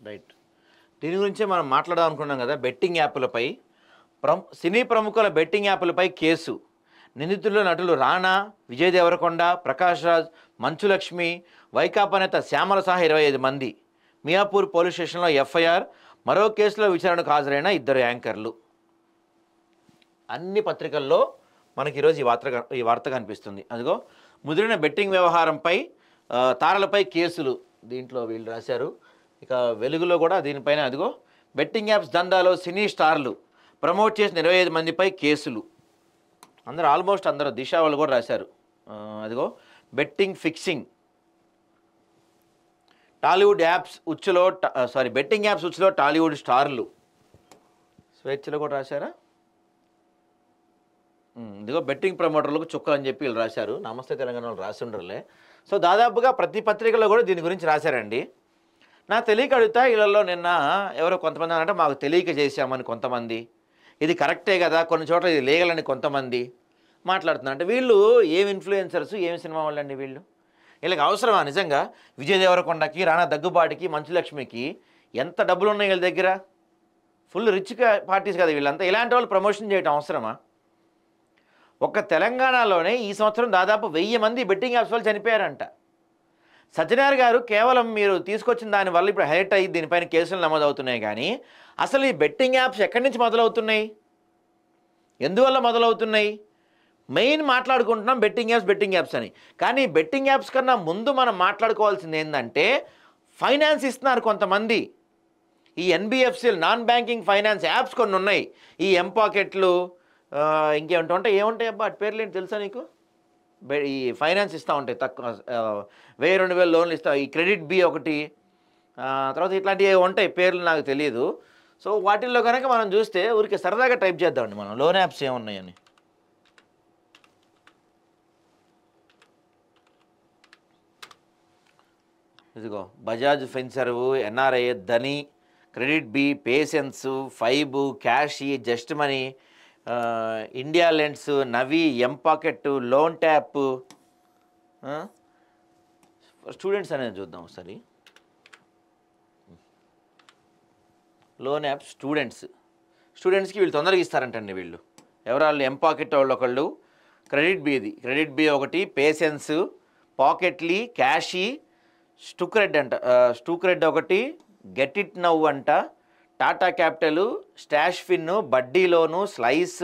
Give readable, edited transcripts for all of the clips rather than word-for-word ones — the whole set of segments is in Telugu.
రైట్. దీని గురించే మనం మాట్లాడదాం అనుకున్నాం కదా. బెట్టింగ్ యాప్లపై సినీ ప్రముఖుల బెట్టింగ్ యాప్లపై కేసు. నిందితుల్లో నటులు రానా, విజయ్ దేవరకొండ, ప్రకాష్ రాజ్, మంచు లక్ష్మి, వైకాపా నేత శ్యామల సహా 25 మంది. మియాపూర్ పోలీస్ స్టేషన్లో ఎఫ్ఐఆర్. మరో కేసులో విచారణకు హాజరైన 2 యాంకర్లు. అన్ని పత్రికల్లో మనకి ఈరోజు ఈ వార్త కనిపిస్తుంది. అదిగో ముదిరిన బెట్టింగ్ వ్యవహారంపై తారలపై కేసులు దీంట్లో వీళ్ళు రాశారు. ఇక వెలుగులో కూడా దీనిపైన అదిగో బెట్టింగ్ యాప్స్ దందాలో సినీ స్టార్లు ప్రమోట్ చేసిన 25 మందిపై కేసులు. ఆల్మోస్ట్ అందరూ దిశ వాళ్ళు కూడా రాశారు. అదిగో బెట్టింగ్ ఫిక్సింగ్. టాలీవుడ్ యాప్స్ ఉచ్చులో బెట్టింగ్ యాప్స్ ఉచ్చులో టాలీవుడ్ స్టార్లు. స్వేచ్ఛలో కూడా రాశారా? ఇదిగో బెట్టింగ్ ప్రమోటర్లకు చుక్కలు అని చెప్పి వీళ్ళు రాశారు. నమస్తే తెలంగాణ వాళ్ళు రాసి ఉండరులే. సో దాదాపుగా ప్రతి పత్రికలో కూడా దీని గురించి రాశారండి. నాకు తెలియక అడుగుతా, వీళ్ళల్లో నిన్న ఎవరో కొంతమంది అంటే మాకు తెలియక చేశామని కొంతమంది, ఇది కరెక్టే కదా కొన్ని చోట్ల ఇది లీగల్ అని కొంతమంది మాట్లాడుతున్నారు. అంటే వీళ్ళు ఏం ఇన్ఫ్లుయెన్సర్స్, ఏం సినిమా వాళ్ళండి వీళ్ళు? వీళ్ళకి అవసరమా నిజంగా? విజయ్ దేవరకొండకి, రానా దగ్గుబాటికి, మంచు లక్ష్మికి ఎంత డబ్బులు ఉన్నాయి వీళ్ళ దగ్గర? ఫుల్ రిచ్ పార్టీస్ కదా వీళ్ళంతా. ఇలాంటి వాళ్ళు ప్రమోషన్ చేయడం అవసరమా? ఒక్క తెలంగాణలోనే ఈ సంవత్సరం దాదాపు 1000 మంది బెట్టింగ్ యాప్స్ వాళ్ళు చనిపోయారంట. సజ్జనార్ గారు కేవలం మీరు తీసుకొచ్చిన దానివల్ల ఇప్పుడు హైలైట్ అయ్యి దీనిపైన కేసులు నమోదవుతున్నాయి. కానీ అసలు ఈ బెట్టింగ్ యాప్స్ ఎక్కడి నుంచి మొదలవుతున్నాయి, ఎందువల్ల మొదలవుతున్నాయి? మెయిన్ మాట్లాడుకుంటున్నాం బెట్టింగ్ యాప్స్ అని. కానీ బెట్టింగ్ యాప్స్ కన్నా ముందు మనం మాట్లాడుకోవాల్సింది ఏంటంటే ఫైనాన్స్ ఇస్తున్నారు కొంతమంది. ఈ ఎన్బిఎఫ్సిలు, నాన్ బ్యాంకింగ్ ఫైనాన్స్ యాప్స్ కొన్ని ఉన్నాయి. ఈ ఎంపాకెట్లు, ఇంకేమంటే ఏముంటాయి అబ్బా అటు పేర్లు ఏంటి తెలుసా నీకు? ఈ ఫైనాన్స్ ఇస్తూ ఉంటాయి, తక్కువ 1000-2000 లోన్లు ఇస్తావు. ఈ క్రెడిట్ బి ఒకటి, తర్వాత ఇట్లాంటివి ఉంటాయి, పేర్లు నాకు తెలియదు. సో వాటిల్లో కనుక మనం చూస్తే ఊరికే సరదాగా టైప్ చేద్దామండి మనం లోన్ యాప్స్ ఏమున్నాయని. ఇదిగో Bajaj Finserv, NRI, Dhani, credit bee, PaySense, Fibe, cash, just money, India lends, Navi, mPokket, loan tap. Students అనేది చూద్దాం ఒకసారి. లోన్ యాప్ స్టూడెంట్స్కి వీళ్ళు తొందరగా ఇస్తారంటండి. వీళ్ళు ఎవరాళ్ళు? ఎంపాకెట్ వాళ్ళు ఒకళ్ళు, క్రెడిట్ బి ఒకటి, పేషెన్స్, పాకెట్లీ, క్యాషీ, స్టూక్రెడ్ ఒకటి, గెట్ ఇట్ నౌ అంట, Tata capital, stash fin, buddy loan, slice,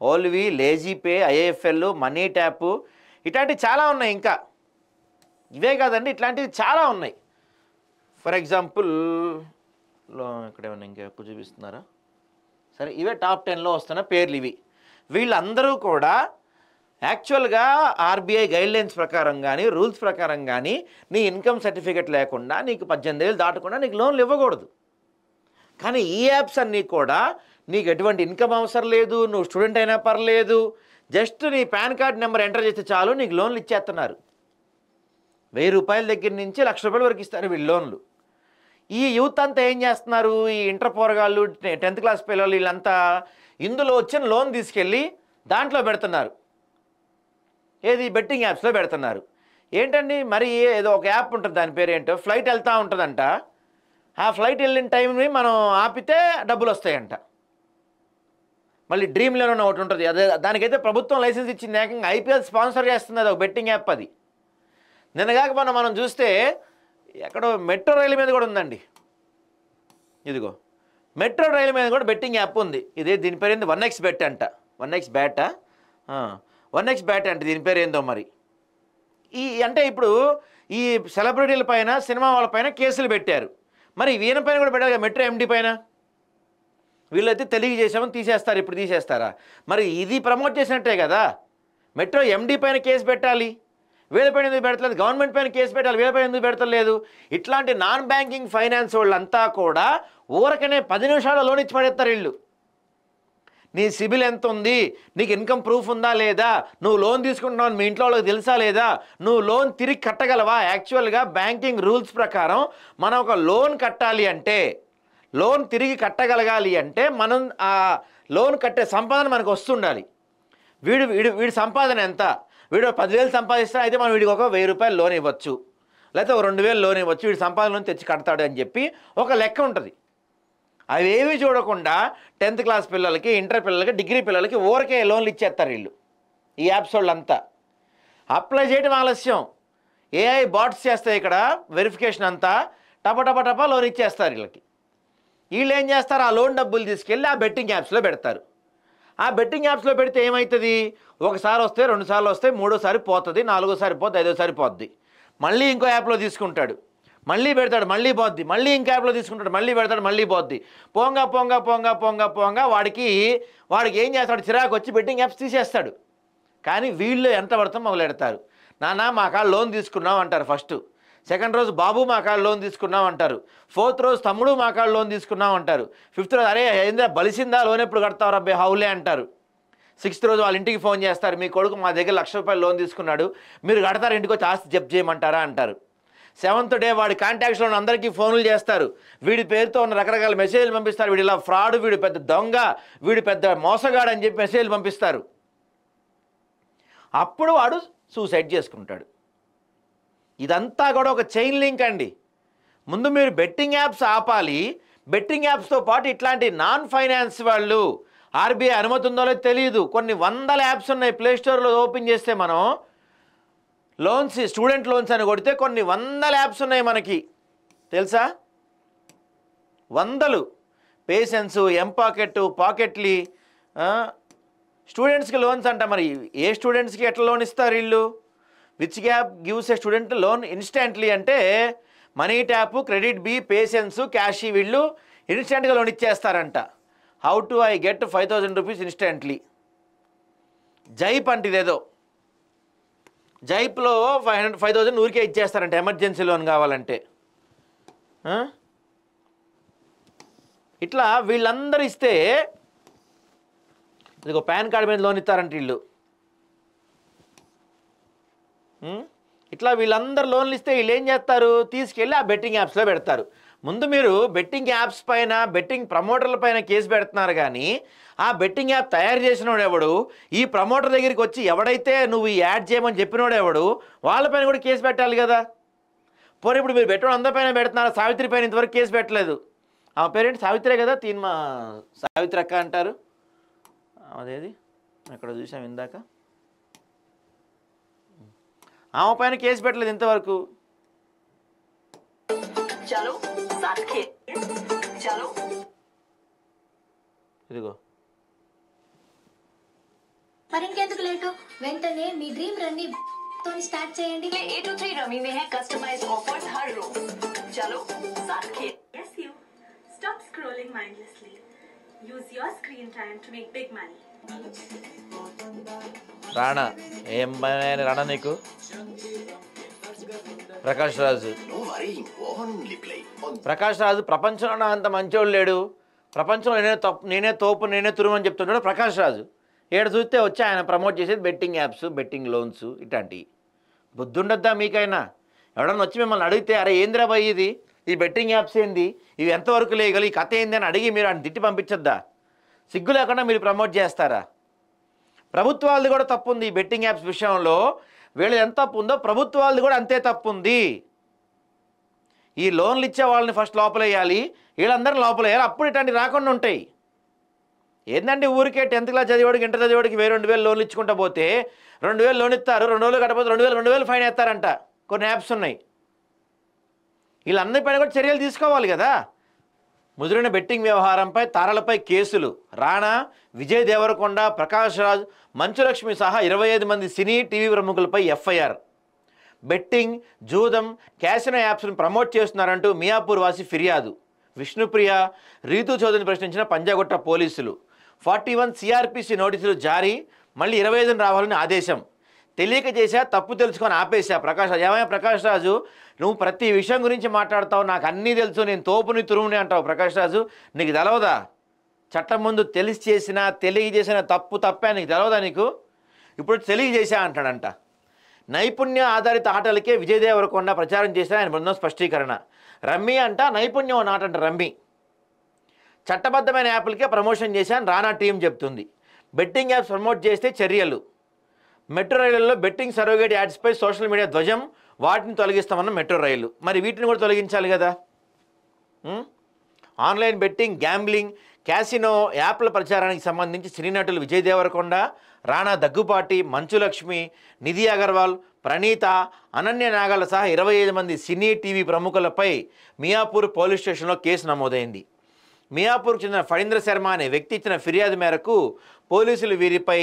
Olyv, lazy pay, IIFL, money tap, ఇట్లాంటివి చాలా ఉన్నాయి. ఇంకా ఇవే కాదండి, ఇట్లాంటివి చాలా ఉన్నాయి. ఫర్ ఎగ్జాంపుల్ ఇక్కడ ఏమన్నా ఇంకా ఎక్కువ చూపిస్తున్నారా? సరే, ఇవే టాప్ 10లో వస్తున్న పేర్లు ఇవి. వీళ్ళందరూ కూడా యాక్చువల్గా ఆర్బీఐ గైడ్లైన్స్ ప్రకారం కానీ రూల్స్ ప్రకారం కానీ నీ ఇన్కమ్ సర్టిఫికేట్ లేకుండా, నీకు 18 ఏళ్ళు దాటకుండా నీకు లోన్లు ఇవ్వకూడదు. కానీ ఈ యాప్స్ అన్నీ కూడా నీకు ఎటువంటి ఇన్కమ్ అవసరం లేదు, నువ్వు స్టూడెంట్ అయినా పర్లేదు, జస్ట్ నీ పాన్ కార్డ్ నెంబర్ ఎంటర్ చేస్తే చాలు నీకు లోన్లు ఇచ్చేస్తున్నారు. 1000 రూపాయల దగ్గర నుంచి 1,00,000 రూపాయల వరకు ఇస్తారు వీళ్ళు లోన్లు. ఈ యూత్ అంతా ఏం చేస్తున్నారు? ఈ ఇంటర్ పోరగాళ్ళు, 10th క్లాస్ పిల్లలు, వీళ్ళంతా ఇందులో వచ్చిన లోన్ తీసుకెళ్ళి దాంట్లో పెడుతున్నారు. ఏది? బెట్టింగ్ యాప్స్లో పెడుతున్నారు. ఏంటండి మరి? ఏదో ఒక యాప్ ఉంటుంది, దాని పేరు ఏంటో, ఫ్లైట్ వెళ్తూ ఉంటుందంట. ఆ ఫ్లైట్ వెళ్ళిన టైంని మనం ఆపితే డబ్బులు వస్తాయంట. మళ్ళీ డ్రీమ్ లోన్ ఒకటి ఉంటుంది, అదే దానికైతే ప్రభుత్వం లైసెన్స్ ఇచ్చింది. ఏకంగా ఐపీఎల్ స్పాన్సర్ చేస్తుంది, అది ఒక బెట్టింగ్ యాప్. అది నిన్నగాక మనం చూస్తే ఎక్కడో మెట్రో రైలు మీద కూడా ఉందండి. ఇదిగో మెట్రో రైలు మీద కూడా బెట్టింగ్ యాప్ ఉంది. ఇదే దీని పేరు ఏంది? 1x bet అంట. 1x bet 1x bet అంటే దీని పేరు ఏందో మరి. అంటే ఇప్పుడు ఈ సెలబ్రిటీల పైన, సినిమా వాళ్ళ పైన కేసులు పెట్టారు. మరి వీళ్ళ పైన కూడా పెట్టాలి, మెట్రో ఎండి పైన. వీళ్ళైతే తెలియజేసామని తీసేస్తారు, ఇప్పుడు తీసేస్తారా? మరి ఇది ప్రమోట్ చేసినట్టే కదా. మెట్రో ఎండి పైన కేసు పెట్టాలి, వీళ్ళపైన ఎందుకు పెడతలేదు? గవర్నమెంట్ పైన కేసు పెట్టాలి, వీళ్ళపైన ఎందుకు పెడతలేదు? ఇట్లాంటి నాన్ బ్యాంకింగ్ ఫైనాన్స్ వాళ్ళంతా కూడా ఊరకనే 10 నిమిషాల్లో లోన్ ఇచ్చి పడేస్తారు వీళ్ళు. నీ సిబిల్ ఎంత ఉంది, నీకు ఇన్కమ్ ప్రూఫ్ ఉందా లేదా, నువ్వు లోన్ తీసుకుంటున్నావు మీ ఇంట్లో వాళ్ళకి తెలుసా లేదా, నువ్వు లోన్ తిరిగి కట్టగలవా? యాక్చువల్గా బ్యాంకింగ్ రూల్స్ ప్రకారం మనం ఒక లోన్ కట్టాలి అంటే, లోన్ తిరిగి కట్టగలగాలి అంటే మనం ఆ లోన్ కట్టే సంపాదన మనకు వస్తుండాలి. వీడి సంపాదన ఎంత? వీడు 10,000 సంపాదిస్తా, అయితే మనం వీడికి ఒక 1000 రూపాయలు లోన్ ఇవ్వచ్చు. లేకపోతే ఒక 2,000 లోన్ ఇవ్వచ్చు, వీడు సంపాదన తెచ్చి కడతాడు అని చెప్పి ఒక లెక్క ఉంటుంది. అవేవి చూడకుండా 10th క్లాస్ పిల్లలకి, ఇంటర్ పిల్లలకి, డిగ్రీ పిల్లలకి ఊరికే లోన్లు ఇచ్చేస్తారు వీళ్ళు. ఈ యాప్స్ వాళ్ళంతా అప్లై చేయడం ఆలస్యం, ఏఐ బాట్స్ చేస్తాయి ఇక్కడ వెరిఫికేషన్ అంతా, టపా లోన్ ఇచ్చేస్తారు వీళ్ళకి. వీళ్ళు ఏం చేస్తారు, ఆ లోన్ డబ్బులు తీసుకెళ్ళి ఆ బెట్టింగ్ యాప్స్లో పెడతారు. ఆ బెట్టింగ్ యాప్స్లో పెడితే ఏమవుతుంది, ఒకసారి వస్తే, 2 సార్లు వస్తే, 3ఓసారి పోతుంది, 4ఓసారి పోతుంది, 5ఓసారి పోద్ది. మళ్ళీ ఇంకో యాప్లో తీసుకుంటాడు, మళ్ళీ పెడతాడు, మళ్ళీ పోద్ది, మళ్ళీ ఇంకో యాప్లో తీసుకుంటాడు, మళ్ళీ పెడతాడు, మళ్ళీ పోద్ది. పోంగా వాడికి ఏం చేస్తాడు, చిరాకు వచ్చి బెట్టింగ్ యాప్స్ తీసేస్తాడు. కానీ వీళ్ళు ఎంత పడతాం మొదలెడతారు. నాన్న మా కాడ లోన్ తీసుకున్నాం అంటారు ఫస్ట్, సెకండ్ రోజు బాబు మా కాడ లోన్ తీసుకున్నాం అంటారు, 4th రోజు తమ్ముడు మా కాడ లోన్ తీసుకున్నాం అంటారు, 5th రోజు అరే ఏంద్రా బలిసిందా లోన్ ఎప్పుడు కడతావు రబ్బే హౌలే అంటారు, 6th రోజు వాళ్ళ ఇంటికి ఫోన్ చేస్తారు, మీ కొడుకు మా దగ్గర ₹1,00,000 లోన్ తీసుకున్నాడు, మీరు కడతారు, ఇంటికి వచ్చి ఆస్తి జప్తు చేయమంటారా అంటారు. 7th డే వాడి కాంటాక్ట్స్లో ఉన్న అందరికీ ఫోన్లు చేస్తారు, వీడి పేరుతో ఉన్న రకరకాల మెసేజ్లు పంపిస్తారు, వీడు ఇలా ఫ్రాడ్, వీడు పెద్ద దొంగ, వీడు పెద్ద మోసగాడు అని చెప్పి మెసేజ్లు పంపిస్తారు. అప్పుడు వాడు సూసైడ్ చేసుకుంటాడు. ఇదంతా కూడా ఒక చైన్ లింక్ అండి. ముందు మీరు బెట్టింగ్ యాప్స్ ఆపాలి. బెట్టింగ్ యాప్స్తో పాటు ఇట్లాంటి నాన్ ఫైనాన్స్ వాళ్ళు, ఆర్బీఐ అనుమతి ఉందో లేదో తెలియదు, కొన్ని 100 యాప్స్ ఉన్నాయి ప్లేస్టోర్లో. ఓపెన్ చేస్తే మనం లోన్స్, స్టూడెంట్ లోన్స్ అని కొడితే కొన్ని 100 యాప్స్ ఉన్నాయి మనకి, తెలుసా? 100. పేషెన్స్, ఎంపాకెట్, పాకెట్లీ, స్టూడెంట్స్కి లోన్స్ అంట. మరి ఏ స్టూడెంట్స్కి ఎట్లా లోన్ ఇస్తారు వీళ్ళు? Which app gives a student loan instantly అంటే money tap, credit bee, PaySense, cash, వీళ్ళు ఇన్స్టెంట్గా లోన్ ఇచ్చేస్తారంట. How to I get 5,000 rupees instantly. Zype అంటే ఇదేదో, జైప్లో 5,000 ఊరికే ఇచ్చేస్తారంట ఎమర్జెన్సీ లోన్ కావాలంటే. ఇట్లా వీళ్ళందరూ ఇస్తే, ఇదిగో పాన్ కార్డు మీద లోన్ ఇస్తారంట వీళ్ళు. ఇట్లా వీళ్ళందరూ లోన్లు ఇస్తే వీళ్ళు ఏం చేస్తారు, తీసుకెళ్ళి ఆ బెట్టింగ్ యాప్స్లో పెడతారు. ముందు మీరు బెట్టింగ్ యాప్స్ పైన, బెట్టింగ్ ప్రమోటర్ల పైన కేసు పెడుతున్నారు, కానీ ఆ బెట్టింగ్ యాప్ తయారు చేసినోడు ఎవడు, ఈ ప్రమోటర్ దగ్గరికి వచ్చి ఎవడైతే నువ్వు ఈ యాడ్ చేయమని చెప్పినోడు ఎవడు, వాళ్ళపైన కూడా కేసు పెట్టాలి కదా. పోనీ ఇప్పుడు మీరు పెట్టడం అందరిపైన పెడుతున్నారు, సావిత్రి పైన ఇంతవరకు కేసు పెట్టలేదు. ఆ పేరెంట్ సావిత్రే కదా, మా సావిత్రి అక్క అంటారు, అదేది అక్కడ చూసాం ఇందాక, ఆమె పైన కేసు పెట్టలేదు ఇంతవరకు. ఇదిగో మరి ఇంకెందుకు లేటు, వెంటనే మీ డ్రీమ్ రన్ తోని స్టార్ట్ చేయండి. A23 Rummy में है कस्टमाइज्ड ऑफर्स हर रोज. चलो साथ खेल. Yes, you. Stop scrolling mindlessly. Use your screen time to make big money. Rana ఏం రాణా నీకు? ప్రకాష్ రాజు ప్రపంచంలో అంత మంచోడు లేడు, ప్రపంచంలో నేనే తోపు, నేనే తురుమని చెప్తున్నాడు ప్రకాష్ రాజు. ఏడు చూస్తే వచ్చి ఆయన ప్రమోట్ చేసేది బెట్టింగ్ యాప్స్, బెట్టింగ్ లోన్స్, ఇట్లాంటివి. బుద్ధి ఉండద్దా మీకైనా? ఎవడన్నా వచ్చి మిమ్మల్ని అడిగితే అరే ఏందిరా భయ్ ఇది, ఈ బెట్టింగ్ యాప్స్ ఏంది, ఇవి ఎంతవరకు లేగలి, ఈ కథ ఏంది అని అడిగి మీరు ఆయన తిట్టి పంపించద్దా? సిగ్గు లేకుండా మీరు ప్రమోట్ చేస్తారా? ప్రభుత్వాలది కూడా తప్పు ఉంది ఈ బెట్టింగ్ యాప్స్ విషయంలో. వీళ్ళు ఎంత తప్పు ఉందో ప్రభుత్వాలది కూడా అంతే తప్పు ఉంది. ఈ లోన్లు ఇచ్చే వాళ్ళని ఫస్ట్ లోపలేయాలి, వీళ్ళందరినీ లోపలేయాలి, అప్పుడు ఇట్లాంటి రాకుండా ఉంటాయి. ఏంటంటే ఊరికే 10th క్లాస్ చదివాడికి, ఇంటర్ చదివాడికి 2,000 లోన్లు ఇచ్చుకుంటా పోతే 2,000 లోన్ ఇస్తారు, 2 రోజులు కట్టకపోతే 2,000 ఫైన్ వేస్తారంట. కొన్ని యాప్స్ ఉన్నాయి. వీళ్ళందరిపైన కూడా చర్యలు తీసుకోవాలి కదా. ముదిరిన బెట్టింగ్ వ్యవహారంపై తారలపై కేసులు. రాణా, విజయ్ దేవరకొండ, ప్రకాష్ రాజ్, మంచులక్ష్మి సహా 25 మంది సినీ, టీవీ ప్రముఖులపై ఎఫ్ఐఆర్. బెట్టింగ్, జూదం, క్యాసినో యాప్స్ను ప్రమోట్ చేస్తున్నారంటూ మియాపూర్ వాసి ఫిర్యాదు. విష్ణుప్రియ, రీతు చౌదరిని ప్రశ్నించిన పంజాగుట్ట పోలీసులు. 41 సిఆర్పిసి నోటీసులు జారీ, మళ్ళీ 25 రావాలని ఆదేశం. తెలియక చేశా, తప్పు తెలుసుకొని ఆపేశా. ప్రకాష్ రాజు ఏమయ్యా ప్రకాష్ రాజు, నువ్వు ప్రతి విషయం గురించి మాట్లాడతావు, నాకు అన్నీ తెలుసు, నేను తోపుని తురుముని అంటావు. ప్రకాష్ రాజు నీకు తెలవదా? చట్టం ముందు తెలిసి చేసినా తెలియజేసిన తప్పే నీకు తెలవదా? నీకు ఇప్పుడు తెలియజేసా అంటాడంట. నైపుణ్య ఆధారిత ఆటలకే విజయ్ దేవరకొండ ప్రచారం చేసిన ఆయన బృందం స్పష్టీకరణ. రమ్మీ అంట నైపుణ్యం నాటంట రమ్మీ. చట్టబద్ధమైన యాప్లకే ప్రమోషన్ చేశాను రానా టీం చెప్తుంది. బెట్టింగ్ యాప్స్ ప్రమోట్ చేస్తే చర్యలు. మెట్రో రైళ్లలో బెట్టింగ్ సర్వగేట్ యాడ్స్పై సోషల్ మీడియా ధ్వజం. వాటిని తొలగిస్తామన్న మెట్రో రైళ్లు. మరి వీటిని కూడా తొలగించాలి కదా. ఆన్లైన్ బెట్టింగ్, గ్యాంబ్లింగ్, క్యాసినో యాప్ల ప్రచారానికి సంబంధించి సినీ నటులు విజయ్ దేవరకొండ, రాణా దగ్గుపాటి, మంచు లక్ష్మి, నిధి అగర్వాల్, ప్రణీత, అనన్య నాగల సహా 25 మంది సినీ టీవీ ప్రముఖులపై మియాపూర్ పోలీస్ స్టేషన్లో కేసు నమోదైంది. మియాపూర్కు చెందిన ఫణీంద్ర శర్మ అనే వ్యక్తి ఇచ్చిన ఫిర్యాదు మేరకు పోలీసులు వీరిపై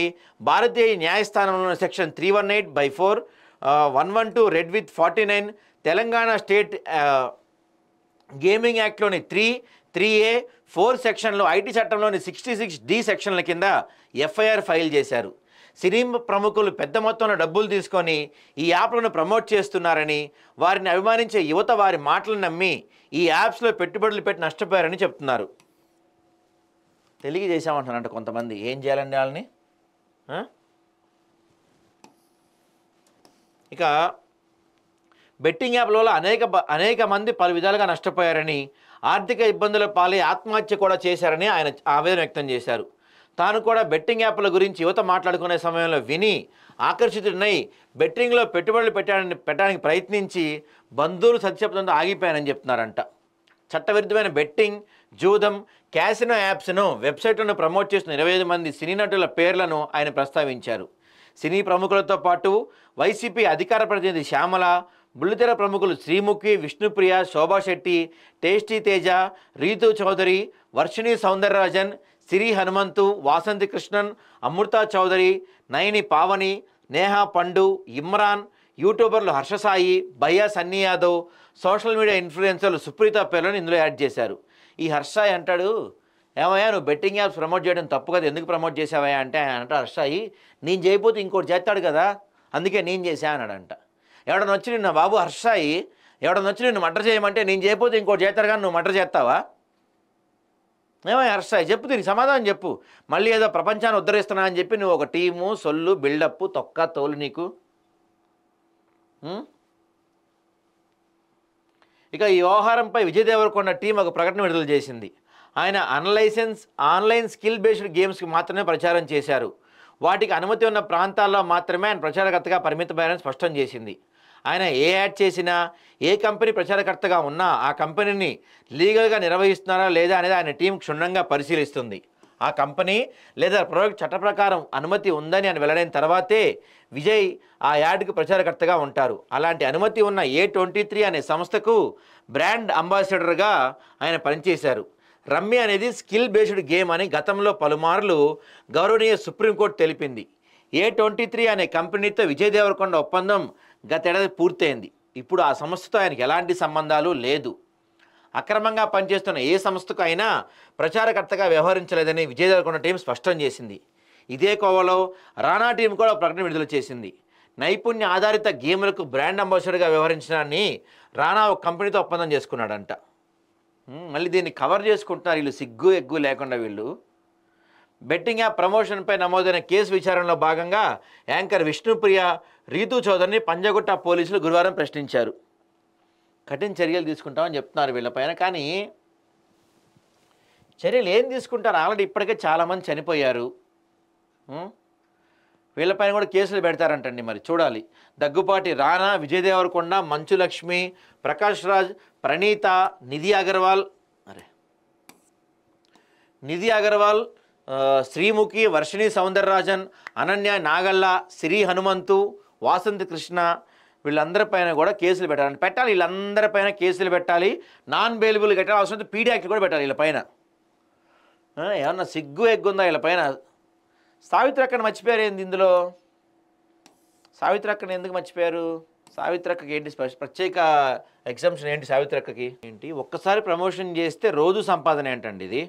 భారతీయ న్యాయస్థానంలోని section 318/4, 112 read with 49, Telangana state gaming యాక్ట్లోని 3A, 4 సెక్షన్లో, ఐటీ చట్టంలోని 66D సెక్షన్ల కింద ఎఫ్ఐఆర్ ఫైల్ చేశారు. సినీ ప్రముఖులు పెద్ద మొత్తంలో డబ్బులు తీసుకొని ఈ యాప్లను ప్రమోట్ చేస్తున్నారని, వారిని అభిమానించే యువత వారి మాటలు నమ్మి ఈ యాప్స్లో పెట్టుబడులు పెట్టి నష్టపోయారని చెప్తున్నారు. తెలియజేశామంటున్నారంట కొంతమంది. ఏం చేయాలండి వాళ్ళని? ఇక బెట్టింగ్ యాప్ల వల్ల అనేక మంది పలు విధాలుగా నష్టపోయారని, ఆర్థిక ఇబ్బందుల పాలై ఆత్మహత్య కూడా చేశారని ఆయన ఆవేదన వ్యక్తం చేశారు. తాను కూడా బెట్టింగ్ యాప్ల గురించి యువత మాట్లాడుకునే సమయంలో విని ఆకర్షితుడినై బెట్టింగ్లో పెట్టుబడులు పెట్టడానికి ప్రయత్నించి బంధువులు సత్యపదంతో ఆగిపోయానని చెప్తున్నారంట. చట్టవిరుద్ధమైన బెట్టింగ్, జూదం, క్యాసినో యాప్స్ను, వెబ్సైట్లను ప్రమోట్ చేస్తున్న 25 మంది సినీ నటుల పేర్లను ఆయన ప్రస్తావించారు. సినీ ప్రముఖులతో పాటు వైసీపీ అధికార ప్రతినిధి శ్యామల, బుల్లితెర ప్రముఖులు శ్రీముఖి, విష్ణుప్రియ, శోభా శెట్టి, టేస్టీ తేజ, రీతు చౌదరి, వర్షిణి సౌందరరాజన్, సిరి హనుమంతు, వాసంతి కృష్ణన్, అమృతా చౌదరి, నయని పావని, నేహా పండు, ఇమ్రాన్, యూట్యూబర్లు హర్షసాయి, భయ్యా సన్నీ యాదవ్, సోషల్ మీడియా ఇన్ఫ్లుయెన్సర్లు సుప్రీత పేర్లను ఇందులో యాడ్ చేశారు. ఈ హర్షాయి అంటాడు, ఏమయ్యా నువ్వు బెట్టింగ్ యాప్స్ ప్రమోట్ చేయడం తప్పు కదా, ఎందుకు ప్రమోట్ చేసావయ్యా అంటే ఆయన అంట, హర్షాయి నేను చేయకపోతే ఇంకోటి చేస్తాడు కదా, అందుకే నేను చేశా అన్నాడంట. ఎవడన్నా వచ్చి నిన్న బాబు హర్షాయి, ఎవడన్నా వచ్చి నిన్ను మర్డర్ చేయమంటే నేను చేయకపోతే ఇంకోటి చేస్తారు కానీ నువ్వు మర్డర్ చేస్తావా? ఏమయ్యా హర్షాయి చెప్పు, దీనికి సమాధానం చెప్పు. మళ్ళీ ఏదో ప్రపంచాన్ని ఉద్ధరిస్తున్నా అని చెప్పి నువ్వు ఒక టీము, సొల్లు, బిల్డప్, తొక్క తోలు నీకు. ఇక ఈ వ్యవహారంపై విజయ్ దేవరకొండ టీం ఒక ప్రకటన విడుదల చేసింది. ఆయన ఆన్లైన్ స్కిల్ బేస్డ్ గేమ్స్కి మాత్రమే ప్రచారం చేశారు. వాటికి అనుమతి ఉన్న ప్రాంతాల్లో మాత్రమే ఆయన ప్రచారకర్తగా పరిమితమయ్యారని స్పష్టం చేసింది. ఆయన ఏ యాడ్ చేసినా, ఏ కంపెనీ ప్రచారకర్తగా ఉన్నా ఆ కంపెనీని లీగల్గా నిర్వహిస్తున్నారా లేదా అనేది ఆయన టీం క్షుణ్ణంగా పరిశీలిస్తుంది. ఆ కంపెనీ లేదా ప్రోడక్ట్ చట్ట ప్రకారం అనుమతి ఉందని ఆయన వెల్లడైన తర్వాతే విజయ్ ఆ యాడ్కి ప్రచారకర్తగా ఉంటారు. అలాంటి అనుమతి ఉన్న A23 అనే సంస్థకు బ్రాండ్ అంబాసిడర్గా ఆయన పనిచేశారు. రమ్మీ అనేది స్కిల్ బేస్డ్ గేమ్ అని గతంలో పలుమార్లు గౌరవనీయ సుప్రీంకోర్టు తెలిపింది. A23 అనే కంపెనీతో విజయ్ దేవరకొండ ఒప్పందం గతేడాది పూర్తయింది. ఇప్పుడు ఆ సంస్థతో ఆయనకి ఎలాంటి సంబంధాలు లేదు. అక్రమంగా పనిచేస్తున్న ఏ సంస్థకు అయినా ప్రచారకర్తగా వ్యవహరించలేదని విజయ్ దేవరకొండ టీం స్పష్టం చేసింది. ఇదే కోవలో రాణా టీం కూడా ప్రకటన విడుదల చేసింది. నైపుణ్య ఆధారిత గేమ్లకు బ్రాండ్ అంబాసిడర్గా వ్యవహరించడాన్ని రాణా ఒక కంపెనీతో ఒప్పందం చేసుకున్నాడంట. మళ్ళీ దీన్ని కవర్ చేసుకుంటున్నారు వీళ్ళు, సిగ్గు ఎగ్గు లేకుండా వీళ్ళు. బెట్టింగ్ యాప్ ప్రమోషన్పై నమోదైన కేసు విచారణలో భాగంగా యాంకర్ విష్ణుప్రియ, రీతు చౌదరిని పంజగుట్ట పోలీసులు గురువారం ప్రశ్నించారు. కఠిన చర్యలు తీసుకుంటామని చెప్తున్నారు వీళ్ళపైన. కానీ చర్యలు ఏం తీసుకుంటారు? ఆల్రెడీ ఇప్పటికే చాలామంది చనిపోయారు. వీళ్ళపైన కూడా కేసులు పెడతారంటండి. మరి చూడాలి. దగ్గుపాటి రాణా, విజయ్ దేవరకొండ, మంచు లక్ష్మి, ప్రకాష్ రాజ్, ప్రణీత, నిధి అగర్వాల్, శ్రీముఖి, వర్షిణి సౌందరరాజన్, అనన్య నాగల్ల, సిరి హనుమంతు, వాసంతి కృష్ణ వీళ్ళందరిపైన కూడా కేసులు పెట్టాలి. వీళ్ళందరిపైన కేసులు పెట్టాలి. నాన్ బెయిలబుల్ కట్టాలి. అవసరం పీడీ యాక్ట్ కూడా పెట్టాలి వీళ్ళపైన. ఏమన్నా సిగ్గు ఎగ్గుందా వీళ్ళపైన? సావిత్రి అక్కని మర్చిపోయారు ఏంది ఇందులో? సావిత్రి అక్కని ఎందుకు మర్చిపోయారు? సావిత్రి అక్కకి ఏంటి ప్రత్యేక ఎగ్జామ్షన్ ఏంటి? సావిత్రి అక్కకి ఏంటి? ఒక్కసారి ప్రమోషన్ చేస్తే రోజు సంపాదన ఏంటండి ఇది?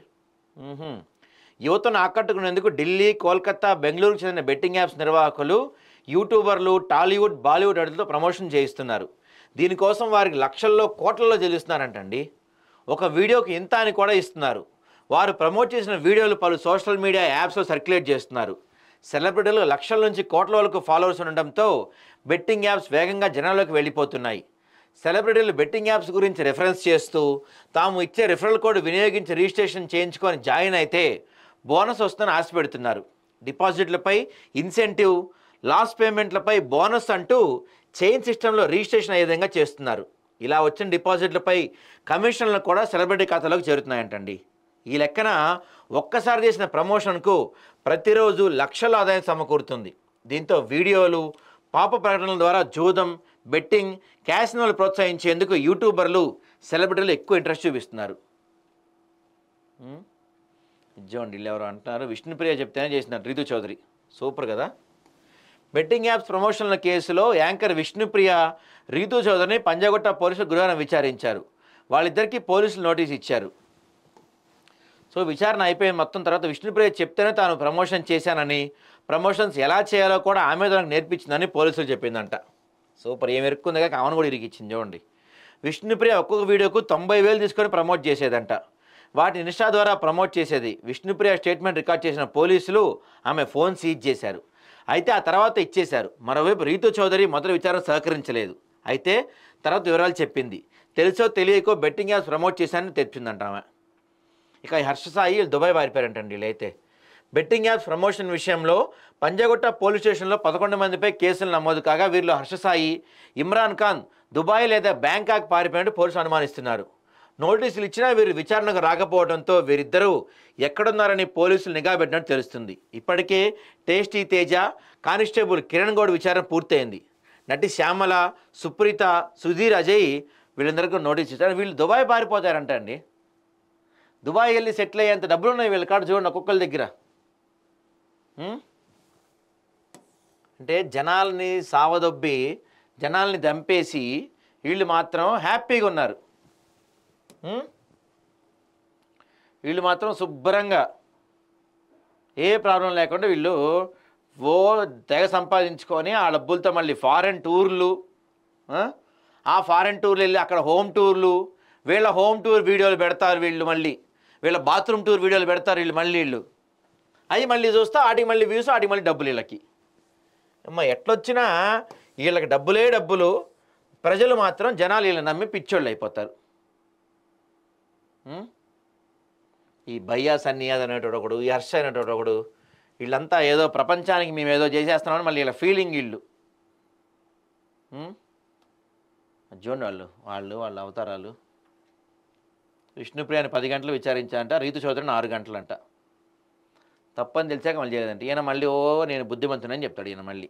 యువతను ఆకట్టుకునేందుకు ఢిల్లీ, కోల్కతా, బెంగళూరుకు చెందిన బెట్టింగ్ యాప్స్ నిర్వాహకులు, యూట్యూబర్లు, టాలీవుడ్, బాలీవుడ్ అడుగుతో ప్రమోషన్ చేయిస్తున్నారు. దీనికోసం వారికి లక్షల్లో, కోట్లలో చెల్లిస్తున్నారంటండి. ఒక వీడియోకి ఇంత అని కూడా ఇస్తున్నారు. వారు ప్రమోట్ చేసిన వీడియోలు పలు సోషల్ మీడియా యాప్స్లో సర్క్యులేట్ చేస్తున్నారు. సెలబ్రిటీలు లక్షల నుంచి కోట్ల వరకు ఫాలోవర్స్ ఉండడంతో బెట్టింగ్ యాప్స్ వేగంగా జనాల్లోకి వెళ్ళిపోతున్నాయి. సెలబ్రిటీలు బెట్టింగ్ యాప్స్ గురించి రెఫరెన్స్ చేస్తూ తాము ఇచ్చే రిఫరల్ కోడ్ వినియోగించి రిజిస్ట్రేషన్ చేయించుకొని జాయిన్ అయితే బోనస్ వస్తుందని ఆశ పెడుతున్నారు. డిపాజిట్లపై ఇన్సెంటివ్, లాస్ పేమెంట్లపై బోనస్ అంటూ చైన్ సిస్టంలో రిజిస్ట్రేషన్ అయ్యే విధంగా చేస్తున్నారు. ఇలా వచ్చిన డిపాజిట్లపై కమిషన్లు కూడా సెలబ్రిటీ ఖాతాలోకి చేరుతున్నాయంటండి. ఈ లెక్కన ఒక్కసారి చేసిన ప్రమోషన్కు ప్రతిరోజు లక్షల ఆదాయం సమకూరుతుంది. దీంతో వీడియోలు, పాప ప్రకటనల ద్వారా జూదం, బెట్టింగ్, క్యాసినోలు ప్రోత్సహించేందుకు యూట్యూబర్లు, సెలబ్రిటీలు ఎక్కువ ఇంట్రెస్ట్ చూపిస్తున్నారు. నిజమండి, వీళ్ళు ఎవరు అంటున్నారు, విష్ణుప్రియ చెప్తేనే చేసినారు రీతు చౌదరి. సూపర్ కదా. బెట్టింగ్ యాప్స్ ప్రమోషన్ల కేసులో యాంకర్ విష్ణుప్రియ, రీతు చౌదరిని పంజాగుట్ట పోలీసులు గురువారం విచారించారు. వాళ్ళిద్దరికీ పోలీసులు నోటీస్ ఇచ్చారు. సో విచారణ అయిపోయిన మొత్తం తర్వాత విష్ణుప్రియ చెప్తేనే తాను ప్రమోషన్ చేశానని, ప్రమోషన్స్ ఎలా చేయాలో కూడా ఆమె తనకు నేర్పించిందని పోలీసులు చెప్పిందంట. సూపర్, ఏమి ఇరుక్కుందిగా ఆమెను కూడా ఇరికిచ్చింది. చూడండి, విష్ణుప్రియ ఒక్కొక్క వీడియోకు 90,000 తీసుకొని ప్రమోట్ చేసేదంట. వాటిని ఇన్స్టా ద్వారా ప్రమోట్ చేసేది. విష్ణుప్రియ స్టేట్మెంట్ రికార్డ్ చేసిన పోలీసులు ఆమె ఫోన్ సీజ్ చేశారు. అయితే ఆ తర్వాత ఇచ్చేశారు. మరోవైపు రీతు చౌదరి మొదటి విచారణ సహకరించలేదు. అయితే తర్వాత వివరాలు చెప్పింది. తెలుసో తెలియకో బెట్టింగ్ యాప్స్ ప్రమోట్ చేశానని తెచ్చిందంట ఆమె. ఇక హర్ష సాయి దుబాయ్ పారిపోయారంటండి. వీళ్ళైతే బెట్టింగ్ యాప్స్ ప్రమోషన్ విషయంలో పంజాగుట్ట పోలీస్ స్టేషన్లో 11 మందిపై కేసులు నమోదు కాగా వీరిలో హర్ష సాయి, ఇమ్రాన్ ఖాన్ దుబాయ్ లేదా బ్యాంకాక్ పారిపోయినట్టు పోలీసులు అనుమానిస్తున్నారు. నోటీసులు ఇచ్చినా వీరు విచారణకు రాకపోవడంతో వీరిద్దరూ ఎక్కడున్నారని పోలీసులు నిఘా పెట్టినట్టు తెలుస్తుంది. ఇప్పటికే టేస్టీ తేజ, కానిస్టేబుల్ కిరణ్ గౌడ్ విచారణ పూర్తయింది. నటి శ్యామల, సుప్రీత, సుధీర్, అజయ్ వీళ్ళందరికీ నోటీస్ ఇచ్చారు. వీళ్ళు దుబాయ్ పారిపోతారంట అండి. దుబాయ్ వెళ్ళి సెటిల్ అయ్యేంత డబ్బులు ఉన్నాయి వీళ్ళ కాడ. చూడండి ఒక్కొక్కరి దగ్గర. అంటే జనాల్ని సావదొబ్బి, జనాల్ని దంపేసి వీళ్ళు మాత్రం హ్యాపీగా ఉన్నారు. వీళ్ళు మాత్రం శుభ్రంగా ఏ ప్రాబ్లం లేకుండా వీళ్ళు తెగ సంపాదించుకొని ఆ డబ్బులతో మళ్ళీ ఫారెన్ టూర్లు, ఆ ఫారెన్ టూర్లు వెళ్ళి అక్కడ హోమ్ టూర్లు, వీళ్ళ హోమ్ టూర్ వీడియోలు పెడతారు వీళ్ళు, మళ్ళీ వీళ్ళ బాత్రూమ్ టూర్ వీడియోలు పెడతారు వీళ్ళు అవి మళ్ళీ చూస్తా వాటికి మళ్ళీ వ్యూస్, వాటికి మళ్ళీ డబ్బులు వీళ్ళకి. అమ్మ ఎట్లొచ్చినా వీళ్ళకి డబ్బులు. ప్రజలు మాత్రం జనాలు వీళ్ళని నమ్మి పిచ్చోళ్ళు అయిపోతారు. ఈ భయ్యా సన్నియాద్ అనేటోడు ఒకడు, ఈ హర్ష అనేటోడు ఒకడు, వీళ్ళంతా ఏదో ప్రపంచానికి మేము ఏదో చేసేస్తున్నామని మళ్ళీ వీళ్ళ ఫీలింగ్ వీళ్ళు. చూడండి వాళ్ళ అవతారాలు. విష్ణుప్రియని 10 గంటలు విచారించాలంట, రీతు చౌదరిని 6 గంటలంట. తప్పని తెలిసాక మళ్ళీ చేయలేదంట. ఈయన మళ్ళీ నేను బుద్ధిమంతునని చెప్తాడు ఈయన మళ్ళీ.